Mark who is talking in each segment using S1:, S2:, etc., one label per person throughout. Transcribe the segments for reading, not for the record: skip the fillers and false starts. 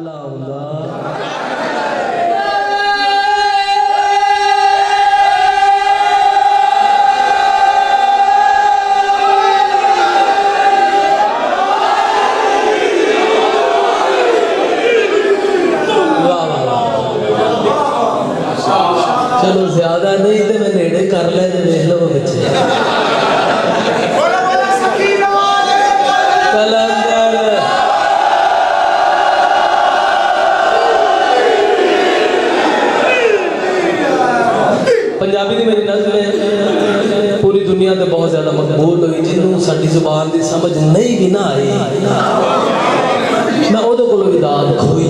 S1: शाला आउंदा चलो ज्यादा नहीं तो मैं नेड़े कर ले देख लो बच्चे पंजाबी की मेरी नज़र में पूरी दुनिया से बहुत ज्यादा मकबूल हुई जिन्होंने साडी जुबान की समझ नहीं भी ना आई मैं उहदे कोलों भी दाद खोई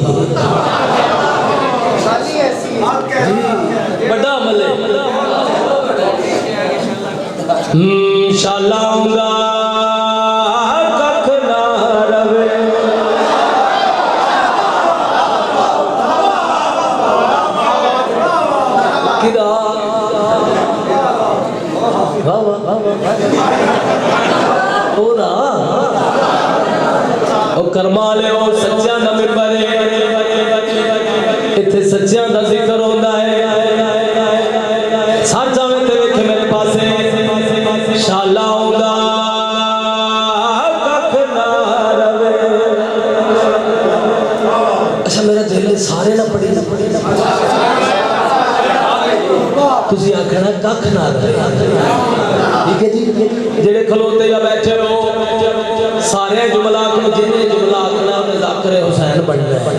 S1: बड़ा अमल है शाला आउंदा कख ना रवे किदा वाह वाह ओदा ओ कर्मा ले ओ सच्चा दा मिंबर है इत्थे सच्चियां दा जिक्र होंदा है सच जावे ते वेखे मेरे पासे शाला आउंदा कख ना रवे अच्छा मेरा दिल सारे ना पढ़ी तुसी आखना कख ना रवे ठीक है जी जेड़े खलोते या बैठे हो सारे जुमला को जिन्हें जुमला आखना उन्हें ज़ाकिर हुसैन बनना है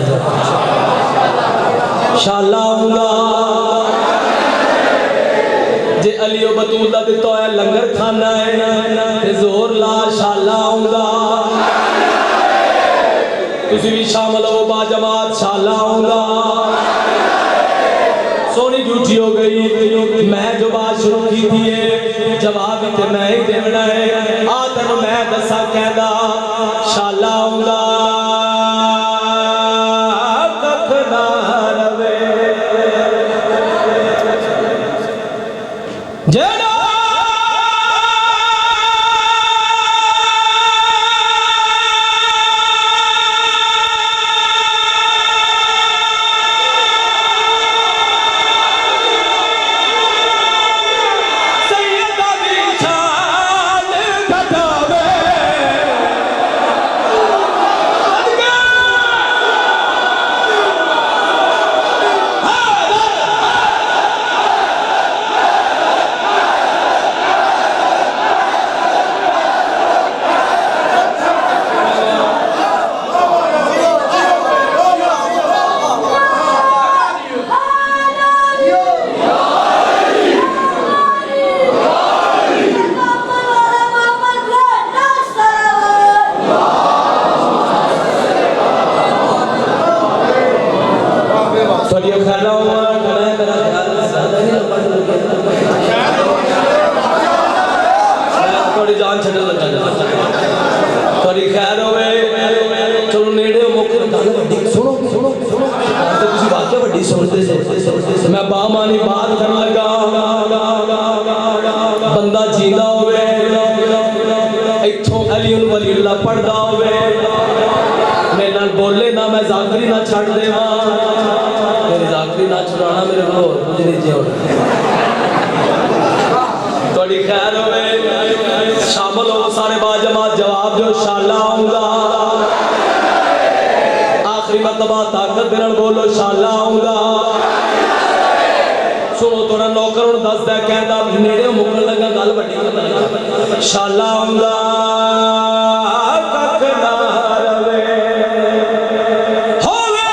S1: शाला आउंदा जे अली बतूल दा दिता है लंगर खाना है ते जोर ला शाला आउंदा तुसी भी शामिल हो बा जमात शाला आउंदा सोनी झूठी हो गई मैं जो बात शुरू की थी जवाब ते मैं ही देना है आ तेन मैं दसा कहदा शाला आउंदा कख ना रवे जेड़ा मैं बामानी बात कर लगा बंदा जींदा होवे इथों अली वलीउल्लाह पढ़दा होवे मेरे नाल बोले ना मैं ज़ाकरी ना छड़ देवा मेरी ज़ाकरी ना छुड़ाना मेरे को कुछ नहीं जियोना थोड़ी खैर होवे शामिल हो सारे बाजमात जवाब दो शाला आउंदा आखिरी मरतबा ताकत दे नाल बोलो शाला आउंदा सुनो थोड़ा नौकर हूं दसदा कहंदा नेड़े मुकन लगा गल वड्डी शाला आउंदा कख ना रवे होवे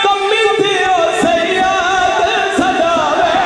S1: कमी ते ओ सैयद सजावे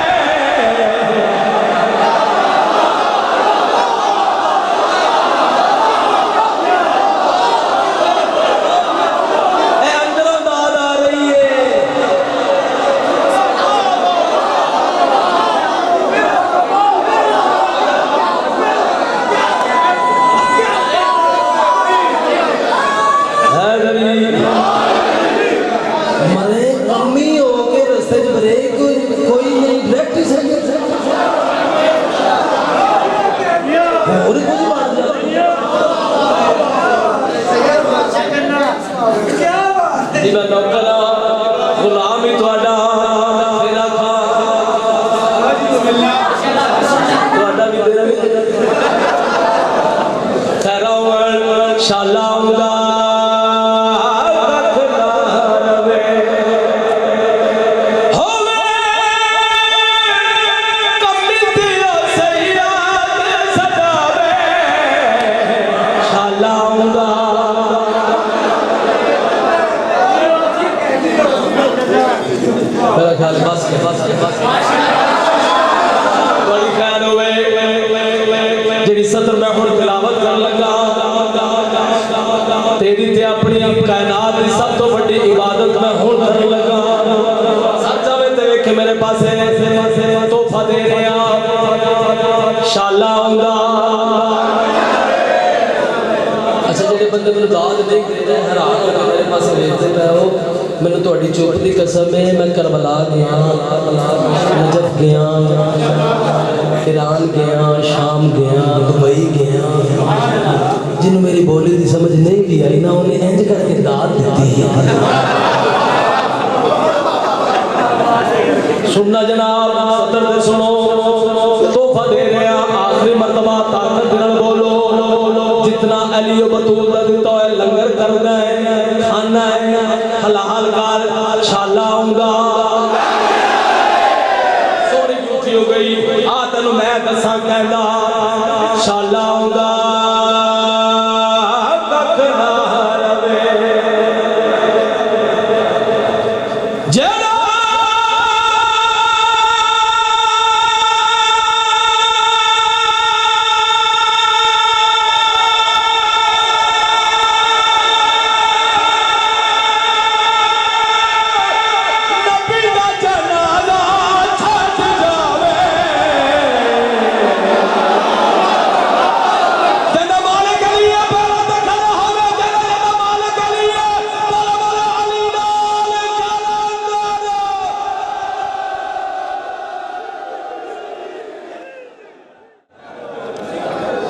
S1: बड़ी खैर होवे जेड़ी सतर मैं हुण तिलावत करन लगा तेरी ते अपनी कायनात दी सब तो बड़ी इबादत मैं हुण करन लगा सच आवे ते वेख मेरे पासे तोहफा दे रहा शाला आउंदा अच्छा जेडे बंदे मैनूं दाद नहीं देते हैरान हो के मेरे पास वेखते पए हो मैनूं तुहाडी चुप दी कसम है मैं करबला गया नजफ गया ईरान गया शाम गया दुबई गया जिन्हों मेरी बोली की समझ नहीं भी आई ना उन्हें इंज करके दाद दी सुनना जनाब सतर दे सुनो तोहफा दे रहा आखिरी मरतबा ताकत नाल बोलो जितना अली बतूल दा दिता है लंगर करना है खाना है हलाल कार शाला आऊंगा सोनी झूठी हो गई आ तेन मैं दसा कहना